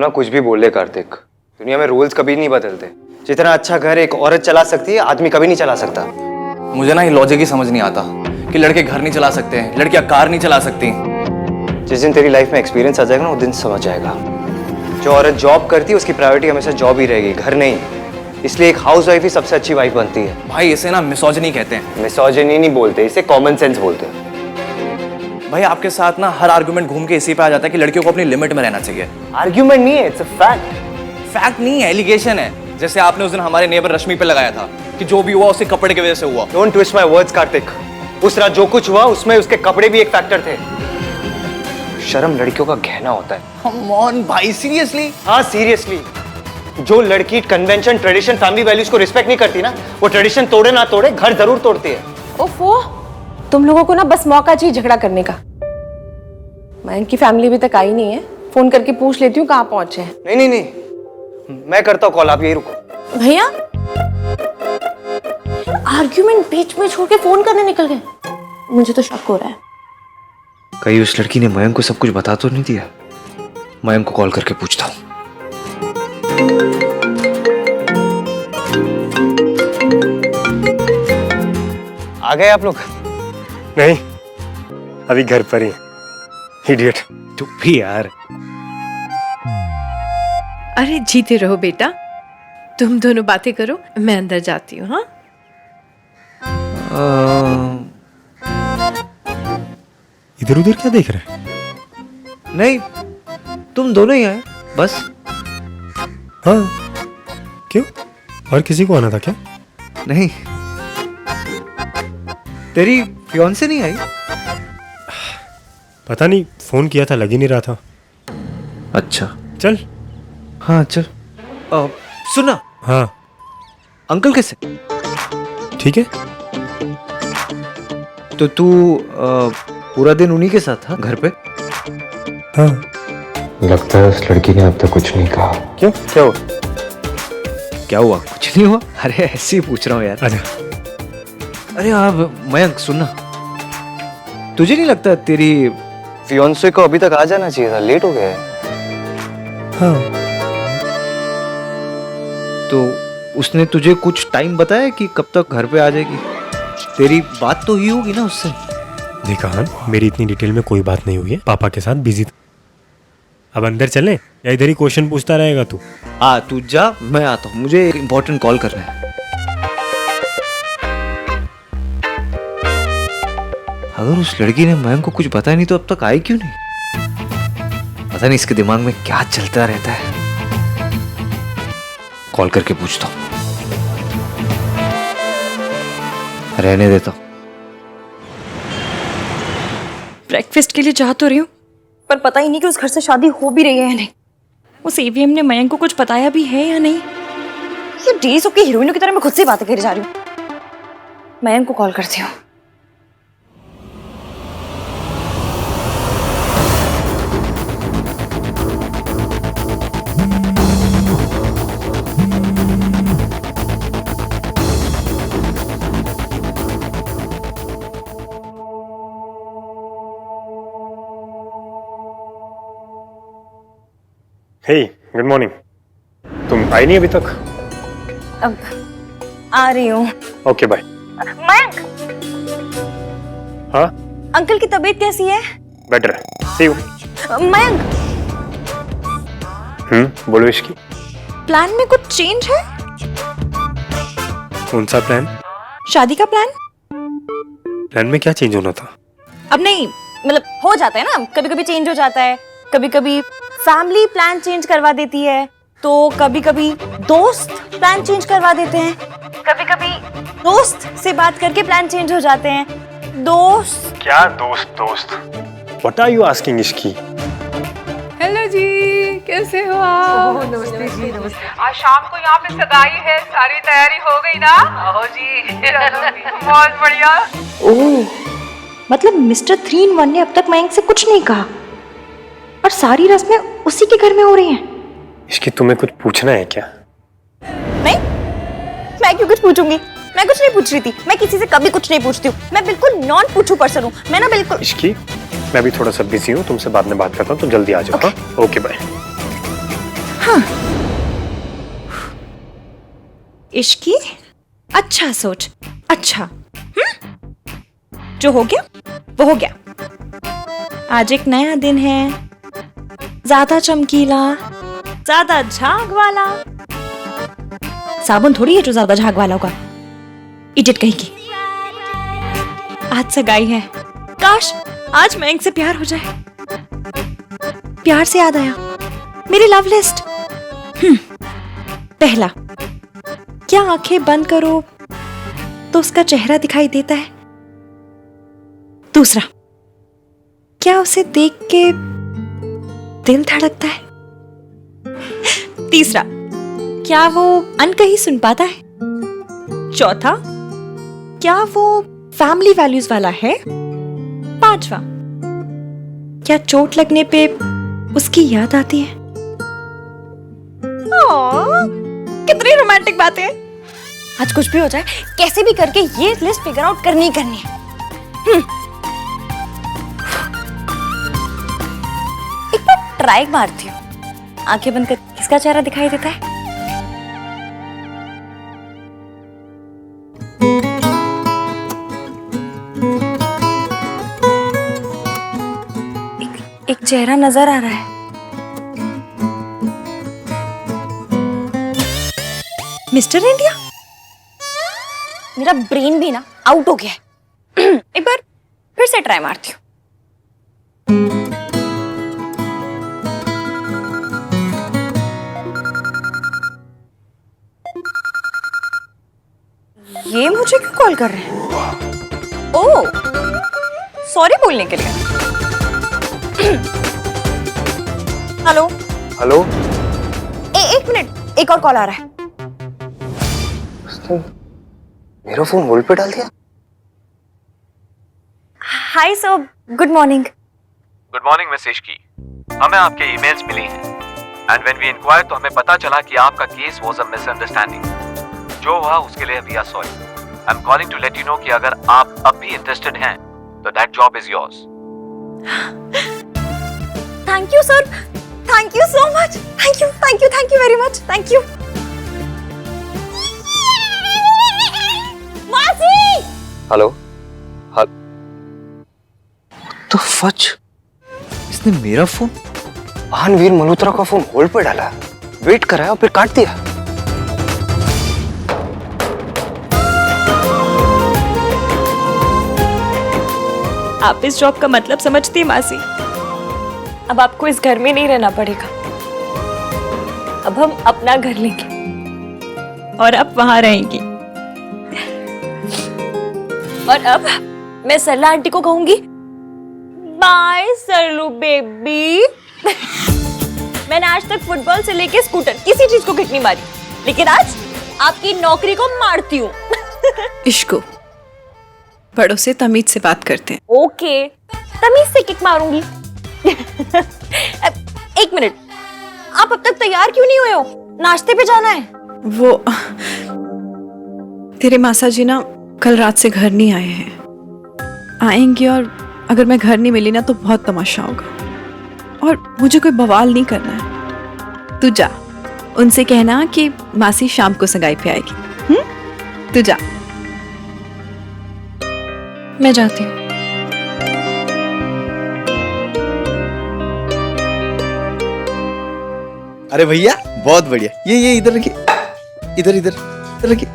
ना कुछ भी बोल ले कार्तिक, दुनिया में रूल्स कभी नहीं बदलते। जितना अच्छा घर एक औरत चला सकती है, आदमी कभी नहीं चला सकता। मुझे ना ये लॉजिक ही समझ नहीं आता कि लड़के घर नहीं चला सकते हैं, लड़कियां कार नहीं चला सकती। जिस दिन तेरी लाइफ में एक्सपीरियंस आ जाएगा ना, उस दिन समझ जाएगा। जो औरत जॉब करती है उसकी प्रायोरिटी हमेशा जॉब ही रहेगी, घर नहीं। इसलिए एक हाउस वाइफ ही सबसे अच्छी वाइफ बनती है। भाई इसे ना मिसोजिनी कहते हैं। मिसोजिनी नहीं बोलते, इसे कॉमन सेंस बोलते हैं। भाई आपके साथ ना हर आर्गुमेंट घूम के इसी पे आ जाता है कि लड़कियों को अपनी लिमिट में रहना चाहिए। आर्ग्यूमेंट नहीं है, इट्स अ फैक्ट। फैक्ट नहीं है, एलिगेशन है। जैसे आपने उस दिन हमारे नेबर रश्मि पे लगाया था कि जो भी हुआ उसके कपड़े की वजह से हुआ। Don't twist my words Kartik. उस रात जो कुछ हुआ उसमें उसके कपड़े भी एक फैक्टर थे। शर्म लड़कियों का गहना होता है। कम ऑन भाई, सीरियसली? हाँ सीरियसली। जो लड़की कन्वेंशन, ट्रेडिशन, फैमिली वैल्यूज को रिस्पेक्ट नहीं करती ना, वो ट्रेडिशन तोड़े ना तोड़े घर जरूर तोड़ती है। ओफो, तुम लोगों को ना बस मौका चाहिए झगड़ा करने का। मयंक की फैमिली अभी तक आई नहीं है, फोन करके पूछ लेती हूँ कहाँ पहुंचे हैं। नहीं नहीं नहीं, मैं करता हूँ कॉल, आप यही रुको। भैया आर्ग्यूमेंट बीच में छोड़ के फोन करने निकल गए, मुझे तो शक हो रहा है। कहीं उस लड़की ने मयंक को सब कुछ बता तो नहीं दिया? मयंक को कॉल करके पूछता हूँ। आ गए आप लोग? नहीं, अभी घर पर ही। इडियट। तू भी यार। अरे जीते रहो बेटा, तुम दोनों बातें करो, मैं अंदर जाती हूँ। हाँ इधर उधर क्या देख रहे हैं? नहीं, तुम दोनों ही आए बस। हाँ, क्यों? और किसी को आना था क्या? नहीं, तेरी फियांसे नहीं आई? पता नहीं, फोन किया था लग ही नहीं रहा था। अच्छा चल। हाँ चल। सुना, हाँ अंकल कैसे? ठीक है। तो तू पूरा दिन उन्हीं के साथ था घर पे? हाँ। लगता है उस लड़की ने अब तक कुछ नहीं कहा। क्यों, क्या हुआ? क्या हुआ? कुछ नहीं हुआ। अरे ऐसे ही पूछ रहा हूँ यार। अच्छा। अरे आप मयंक सुनना, तुझे नहीं लगता तेरी फियांसे को अभी तक आ जाना चाहिए था? लेट हो गया है। हाँ। तो उसने तुझे कुछ टाइम बताया कि कब तक घर पे आ जाएगी? तेरी बात तो ही होगी ना उससे? देखा हाँ, मेरी इतनी डिटेल में कोई बात नहीं हुई है, पापा के साथ बिजी था। अब अंदर चलें या इधर ही क्वेश्चन पूछता रहेगा तू? हाँ तू जा, मैं आता हूँ, मुझे एक इम्पोर्टेंट कॉल करना है। अगर उस लड़की ने मयंक को कुछ बताया नहीं तो अब तक आई क्यों नहीं? पता नहीं इसके दिमाग में क्या चलता रहता है। कॉल करके पूछता हूँ। रहने देता हूँ। ब्रेकफास्ट के लिए चाह तो रही हूँ, पर पता ही नहीं कि उस घर से शादी हो भी रही है या नहीं। उस एवीएम ने मयंक को कुछ बताया भी है या नहीं। ये डेली सबकी हीरोइनों की तरह मैं खुद से बातें करी जा रही हूँ। मयंक को कॉल करती हूँ। हे, गुड मॉर्निंग। तुम आई नहीं अभी तक? अब आ रही हूँ। Okay bye. मयंक, हाँ अंकल की तबीयत कैसी है? बेटर है, सी यू। मयंक, बोलो इसकी। प्लान में कुछ चेंज है? कौन सा प्लान? शादी का प्लान? प्लान में क्या चेंज होना था? अब नहीं, मतलब हो जाता है ना, कभी कभी चेंज हो जाता है। कभी कभी फैमिली प्लान चेंज करवा देती है, तो कभी कभी दोस्त प्लान चेंज करवा देते हैं। कभी कभी दोस्त से बात करके प्लान चेंज हो जाते हैं। दोस्त क्या दोस्त? व्हाट आर यू आस्किंग इसकी? हेलो जी, कैसे हो आप? नमस्ते जी, नमस्ते। आज शाम को यहाँ पे सगाई है, सारी तैयारी हो गई ना? ओह जी, बहुत बढ़िया। ओह, मतलब मिस्टर 3 in 1 ने अब तक मयंक से कुछ नहीं कहा और सारी रस्में उसी के घर में हो रही हैं। इसकी तुम्हें कुछ पूछना है क्या? नहीं, मैं क्यों कुछ पूछूंगी? मैं कुछ नहीं पूछ रही थी। मैं किसी से कभी कुछ नहीं पूछती हूँ। मैं बिल्कुल नॉन पूछू पर्सन हूँ। मैं ना बिल्कुल। इसकी मैं भी थोड़ा सा बिजी हूँ, तुमसे बाद में बात करता हूँ, तुम जल्दी आ जाओ। हाँ, ओके बाय। इश्क की अच्छा सोच, अच्छा जो हो गया वो हो गया। आज एक नया दिन है, ज्यादा चमकीला, ज्यादा झाग वाला। साबुन थोड़ी है जो ज्यादा झाग वाला होगा, इडियट कहीं की। आज सगाई है, काश आज मयंक से प्यार हो जाए। प्यार से याद आया, मेरी लव लिस्ट। पहला, क्या आंखें बंद करो तो उसका चेहरा दिखाई देता है? दूसरा, क्या उसे देख के दिल धड़कता है? तीसरा, क्या वो अनकही सुन पाता है? चौथा, क्या वो फैमिली वैल्यूज वाला है? पांचवा, क्या चोट लगने पे उसकी याद आती है? कितनी रोमांटिक बातें हैं। आज कुछ भी हो जाए, कैसे भी करके ये लिस्ट फिगर आउट करनी ही करनी है। एक बार ट्राई मारती हूँ, आंखें बंद कर किसका चेहरा दिखाई देता है? एक चेहरा नजर आ रहा है। Mister India. मेरा ब्रेन भी ना आउट हो गया है। एक बार फिर से ट्राई मारती हूँ। ये मुझे क्यों कॉल कर रहे हैं? ओह, सॉरी बोलने के लिए। हेलो हेलो, एक मिनट, एक और कॉल आ रहा है। उसने मेरा फोन होल्ड पे डाल दिया। Hi sir, good morning. Good morning miss Ishki. हमें आपके ईमेल्स मिली हैं एंड व्हेन वी इंक्वायर्ड तो हमें पता चला कि आपका केस वाज अ मिसअंडरस्टैंडिंग। जो हुआ उसके लिए we are sorry. I am calling to let you know कि अगर आप अब भी इंटरेस्टेड हैं तो that job is yours. Thank you sir, thank you so much. Thank you very much, thank you. मासी। हेलो, तो फच, इसने मेरा फोन महानवीर मल्होत्रा का फोन होल्ड पे डाला, वेट कराया और फिर काट दिया। आप इस जॉब का मतलब समझती हैं मासी? अब आपको इस घर में नहीं रहना पड़ेगा। अब हम अपना घर लेंगे और आप वहां रहेंगी। और अब मैं सरला आंटी को कहूंगी, बाय सरलू बेबी। मैंने आज तक फुटबॉल से लेके स्कूटर किसी चीज को किक नहीं मारी, लेकिन आज आपकी नौकरी को मारती हूँ। इश्को, बड़ों से तमीज से बात करते हैं। ओके, तमीज से किक मारूंगी। एक मिनट, आप अब तक तैयार क्यों नहीं हुए हो? नाश्ते पे जाना है। वो तेरे मासा जी ना कल रात से घर नहीं आए हैं। आएंगे और अगर मैं घर नहीं मिली ना तो बहुत तमाशा होगा और मुझे कोई बवाल नहीं करना है। तू जा, उनसे कहना कि मासी शाम को सगाई पे आएगी। तू जा। मैं जाती हूँ। अरे भैया बहुत बढ़िया, ये इधर रखिए, इधर इधर इधर रखिए।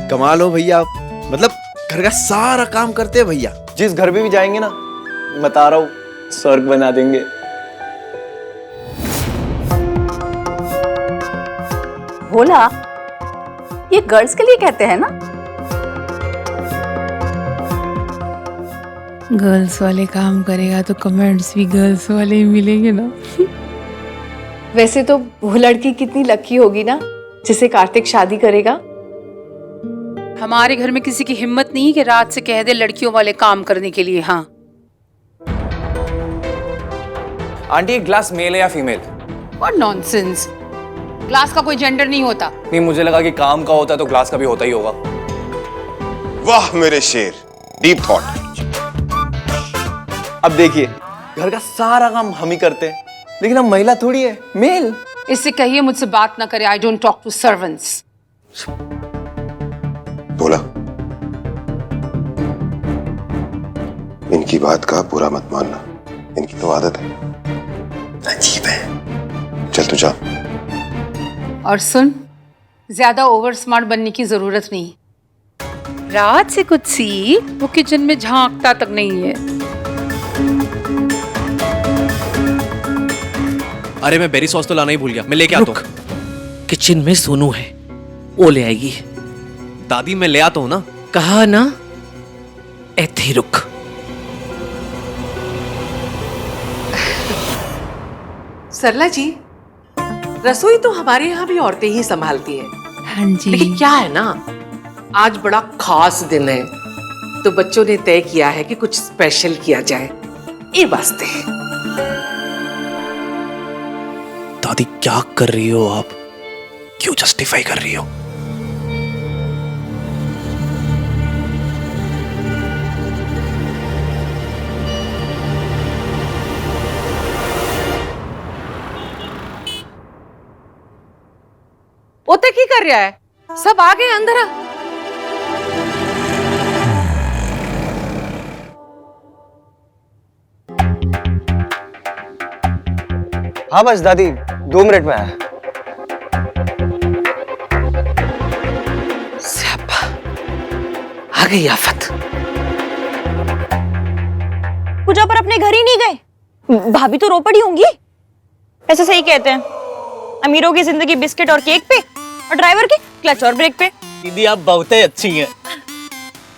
कमाल हो भैया आप, मतलब घर का सारा काम करते हैं भैया। जिस घर में भी जाएंगे ना, बता रहा हूँ स्वर्ग बना देंगे। भोला, ये गर्ल्स के लिए कहते हैं ना? गर्ल्स वाले काम करेगा तो कमेंट्स भी गर्ल्स वाले ही मिलेंगे ना। वैसे तो वो लड़की कितनी लकी होगी ना जिसे कार्तिक शादी करेगा। हमारे घर में किसी की हिम्मत नहीं कि रात से कह दे लड़कियों वाले काम करने के लिए। हाँ आंटी, एक ग्लास मेल है या फीमेल? और नॉनसेंस, ग्लास का कोई जेंडर नहीं होता। नहीं, मुझे लगा कि काम का होता है तो ग्लास का भी होता ही होगा। वाह मेरे शेर, डीप थॉट। अब देखिए, घर का सारा काम हम ही करते हैं, लेकिन हम महिला थोड़ी है, मेल। इससे कहिए मुझसे बात ना करे। I don't talk to servants. बोला, इनकी बात का बुरा मत मानना, इनकी तो आदत है, अजीब है। चल तू जा। और सुन, ज्यादा ओवर स्मार्ट बनने की जरूरत नहीं। रात से कुछ सीख, वो किचन में झांकता तक नहीं है। अरे मैं बेरी सॉस तो लाना ही भूल गया, मैं लेके आता हूँ। किचन में सोनू है, वो ले आएगी। दादी मैं ले आता हूँ ना। कहा ना, ऐथे रुक। सरला जी, रसोई तो हमारे यहाँ भी औरतें ही संभालती हैं। हाँ जी। लेकिन क्या है ना, आज बड़ा खास दिन है, तो बच्चों ने तय किया है कि कुछ स्पेशल किया जाए, ये वास्ते। दादी क्या कर रही हो आप? क्यों जस्टिफाई कर रही हो? ओते की कर रहा है? सब आ गए अंदर आ। हाँ बस दादी 2 मिनट में आया। आ गई आफत। पूजा पर अपने घर ही नहीं गए? भाभी तो रो पड़ी होंगी। ऐसे सही कहते हैं, अमीरों की जिंदगी बिस्किट और केक पे, और ड्राइवर की क्लच और ब्रेक पे। दीदी आप बहुत ही अच्छी हैं।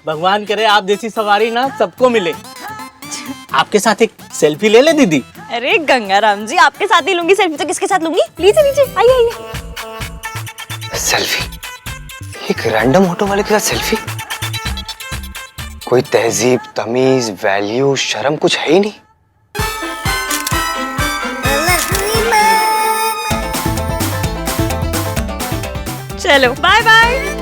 भगवान करे आप जैसी सवारी ना सबको मिले। आपके साथ एक सेल्फी ले ले दीदी। अरे गंगाराम जी, आपके साथ ही लूंगी सेल्फी, तो किसके साथ लूंगी? प्लीज नीचे आइए आइए। सेल्फी? एक रैंडम ऑटो वाले के साथ सेल्फी? कोई तहजीब, तमीज, वैल्यू, शर्म कुछ है ही नहीं। चलो बाय बाय।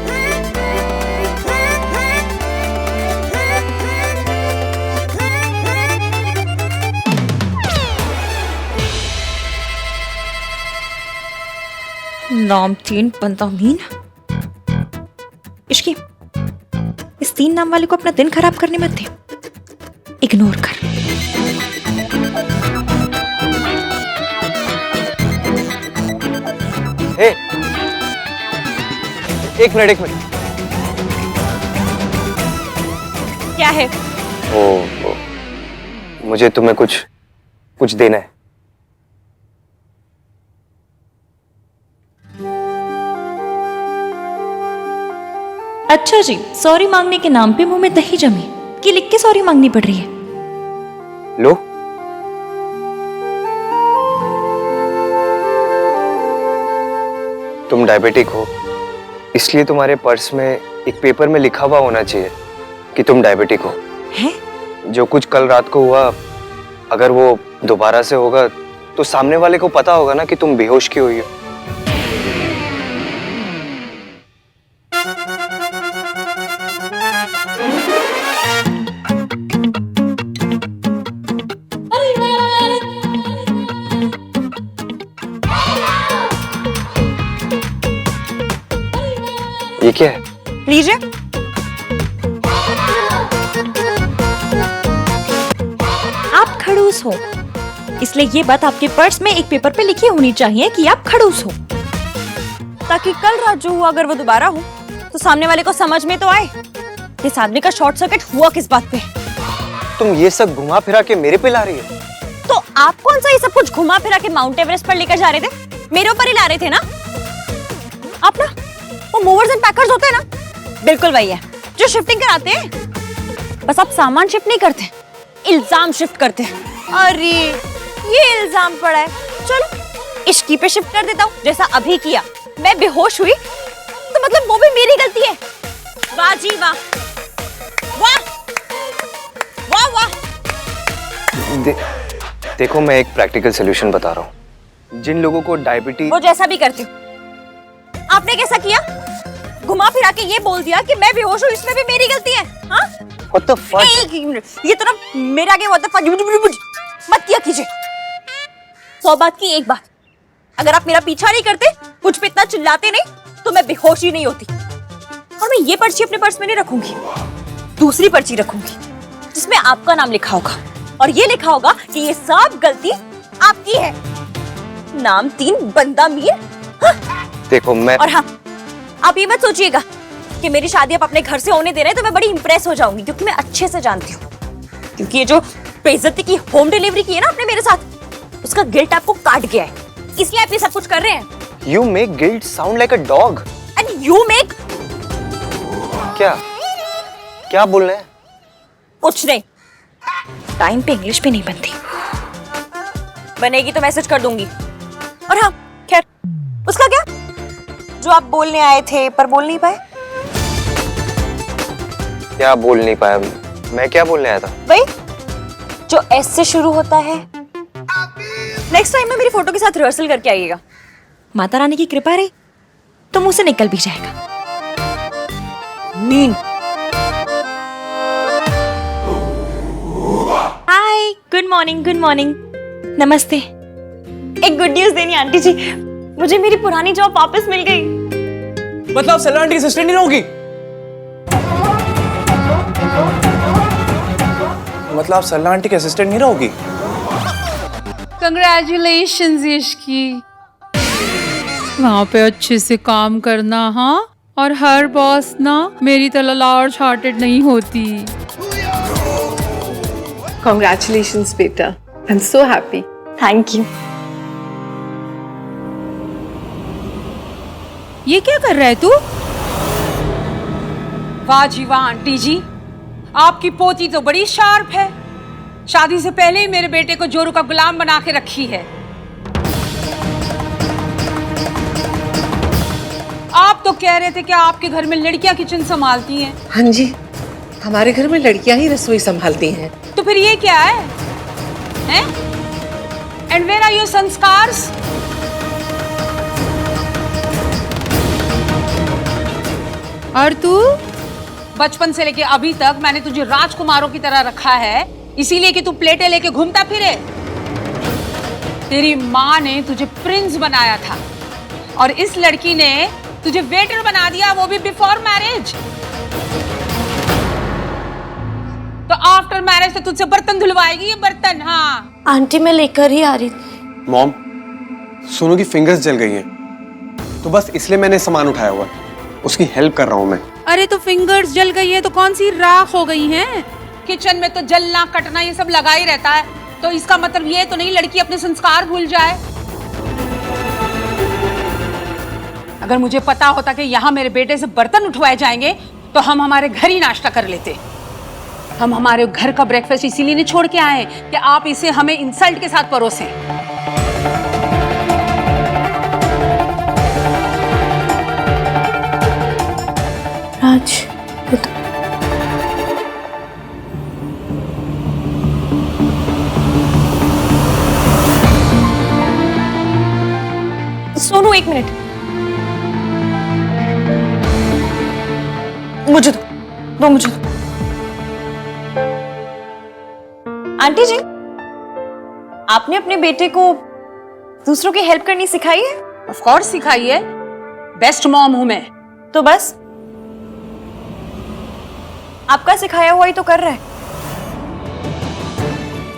नाम 3 पंतामीन। इश्की, इस 3 नाम वाले को अपना दिन खराब करने मत दे, इग्नोर कर। हे, एक मिनट। क्या है? ओ, मुझे तुम्हें कुछ देना है। अच्छा जी, सॉरी मांगने के नाम पे मुंह में दही जमी कि लिख के सॉरी मांगनी पड़ रही है। लो। तुम डायबिटिक हो, इसलिए तुम्हारे पर्स में एक पेपर में लिखा हुआ होना चाहिए कि तुम डायबिटिक हो। हैं? जो कुछ कल रात को हुआ, अगर वो दोबारा से होगा तो सामने वाले को पता होगा ना कि तुम बेहोश की हुई हो। ये क्या है? लीजिए। आप खड़ूस हो, इसलिए ये बात आपके पर्स में एक पेपर पे लिखी होनी चाहिए कि आप खड़ूस हो, ताकि कल रात जो हुआ अगर वो दोबारा हो तो सामने वाले को समझ में तो आए कि इस आदमी का शॉर्ट सर्किट हुआ किस बात पे। तुम ये सब घुमा फिरा के मेरे पे ला रही हो? तो आप कौन सा ये सब कुछ घुमा फिरा के माउंट एवरेस्ट पर लेकर जा रहे थे? मेरे ऊपर ही ला रहे थे ना आप? ना वो मूवर्स एंड पैकर्स होते हैं ना, बिल्कुल वही है जो शिफ्टिंग कराते हैं। बस आप सामान शिफ्ट नहीं करते, इल्जाम शिफ्ट करते हैं। अरे ये इल्जाम पड़ा है, चलो इश्की पे शिफ्ट कर देता हूँ। जैसा अभी किया, मैं बेहोश हुई तो मतलब वो भी मेरी गलती है। वाह जी वाह, वाह वाह वाह। देखो मैं एक प्रैक्टिकल सोल्यूशन बता रहा हूँ। जिन लोगों को डायबिटीज, वो जैसा भी करती हूँ। आपने कैसा किया? घुमा फिरा के ये बोल दिया कि मैं बेहोश हूँ, इसमें भी मेरी गलती है। हाँ? What the fuck? ये तो ना मेरे आगे what the fuck मत किया कीजिए। 100 बात की एक बात, अगर आप मेरा पीछा नहीं करते, मुझ पे इतना चिल्लाते नहीं, तो मैं बेहोश ही नहीं होती। और मैं ये पर्ची अपने पर्स में नहीं रखूंगी, दूसरी पर्ची रखूंगी जिसमें आपका नाम लिखा होगा और ये लिखा होगा कि ये सब गलती आपकी है। नाम 3 बंदा मीर। हाँ। देखो मैं और हाँ, आप ये मत सोचिएगा कि मेरी शादी आप अपने घर से होने दे रहे हैं तो मैं बड़ी इंप्रेस हो जाऊंगी, क्योंकि मैं अच्छे से जानती हूँ। क्योंकि ये जो बेइज्जती की होम डिलीवरी की है ना आपने मेरे साथ, उसका गिल्ट आपको काट गया है, इसलिए आप ये सब कुछ कर रहे हैं। You make guilt sound like a dog. And you make... क्या बोल रहे हैं? कुछ नहीं। टाइम पे इंग्लिश भी नहीं बनती, बनेगी तो मैसेज कर दूंगी। और हाँ खैर, उसका क्या जो आप बोलने आए थे पर बोल नहीं पाए। क्या बोल नहीं पाया? मैं क्या बोलने आया था? वही जो एस से शुरू होता है। नेक्स्ट टाइम में मेरी फोटो के साथ रिहर्सल करके आइएगा। माता रानी की कृपा रही तो मुंह से निकल भी जाएगा। मीन। हाय, गुड मॉर्निंग, गुड मॉर्निंग, नमस्ते। एक गुड न्यूज देनी आंटी जी, मुझे मेरी पुरानी जॉब वापस मिल गई। मतलब सल्ला आंटी की असिस्टेंट नहीं रहोगी? मतलब आप सल्ला आंटी की असिस्टेंट नहीं रहोगी? कंग्रेचुलेशंस यशकी, वहां पे अच्छे से काम करना। हाँ, और हर बॉस ना मेरी तरह लार्ज हार्टेड नहीं होती। Congratulations, बेटा। I'm so happy. Thank you. ये क्या कर रहा है तू? वाह जी वाह आंटी जी, आपकी पोती तो बड़ी शार्प है। शादी से पहले ही मेरे बेटे को जोरू का गुलाम बना के रखी है। आप तो कह रहे थे कि आपके घर में लड़कियां किचन संभालती हैं। हाँ जी, हमारे घर में लड़कियां ही रसोई संभालती हैं। तो फिर ये क्या है? हैं? And where are your संस्कार्स? और तू बचपन से लेके अभी तक मैंने तुझे राजकुमारों की तरह रखा है, इसीलिए कि तू प्लेटें लेके घूमता फिरे। तेरी माँ ने तुझे प्रिंस बनाया था और इस लड़की ने तुझे वेटर बना दिया, वो भी बिफोर मैरिज। तो आफ्टर मैरिज तो तुझसे बर्तन धुलवाएगी ये बर्तन। हाँ आंटी, मैं लेकर ही आ रही थी। मॉम, सोनू की फिंगर्स जल गई हैं, तो बस इसलिए मैंने सामान उठाया हुआ, उसकी हेल्प कर रहा हूँ मैं। अरे तो फिंगर्स जल गई है तो कौन सी राख हो गई हैं? किचन में तो जलना कटना ये सब लगा ही रहता है, तो इसका मतलब ये तो नहीं लड़की अपने संस्कार भूल जाए। अगर मुझे पता होता कि यहाँ मेरे बेटे से बर्तन उठवाए जाएंगे तो हम हमारे घर ही नाश्ता कर लेते। हम हमारे घर का ब्रेकफास्ट इसीलिए नहीं छोड़ के आए कि आप इसे हमें इंसल्ट के साथ परोसें। राज, सोनू एक मिनट, मुझे दो मुझे दो। आंटी जी, आपने अपने बेटे को दूसरों की हेल्प करनी सिखाई है? ऑफ कोर्स सिखाई है, बेस्ट मॉम हूं मैं। तो बस आपका सिखाया हुआ ही तो कर रहा है,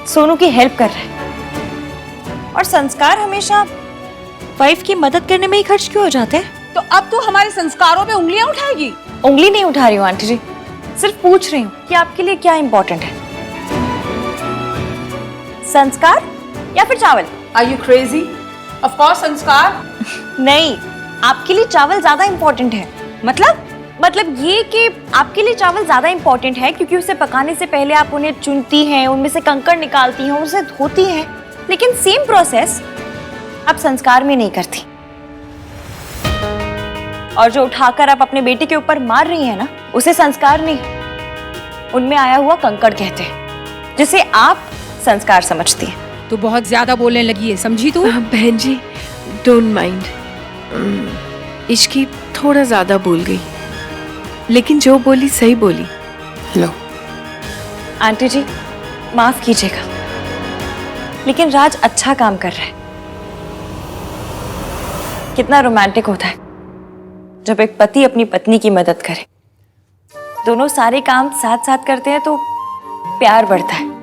सोनू की हेल्प कर रहा है। और संस्कार हमेशा वाइफ की मदद करने में ही खर्च क्यों हो जाते हैं? तो अब तू हमारे संस्कारों पे उंगलियां उठाएगी? उंगली नहीं उठा रही हूँ आंटी जी, सिर्फ पूछ रही हूँ कि आपके लिए क्या इंपॉर्टेंट है, संस्कार या फिर चावल? Are you crazy? Of course संस्कार। नहीं, आपके लिए चावल ज्यादा इंपॉर्टेंट है। मतलब ये कि आपके लिए चावल ज्यादा इंपॉर्टेंट है क्योंकि उसे पकाने से पहले आप उन्हें चुनती हैं, उनमें से कंकड़ निकालती हैं, उसे धोती हैं, लेकिन सेम प्रोसेस आप संस्कार में नहीं करती। और जो उठाकर आप अपने बेटे के ऊपर मार रही हैं ना, उसे संस्कार नहीं, उनमें आया हुआ कंकड़ कहते हैं, जिसे आप संस्कार समझती हैं। तो बहुत ज्यादा बोलने लगी है, समझी तू? बहन जी, डोंट माइंड। इश्की थोड़ा ज्यादा बोल गई, लेकिन जो बोली सही बोली। लो आंटी जी, माफ कीजिएगा, लेकिन राज अच्छा काम कर रहा है। कितना रोमांटिक होता है जब एक पति अपनी पत्नी की मदद करे। दोनों सारे काम साथ साथ करते हैं तो प्यार बढ़ता है।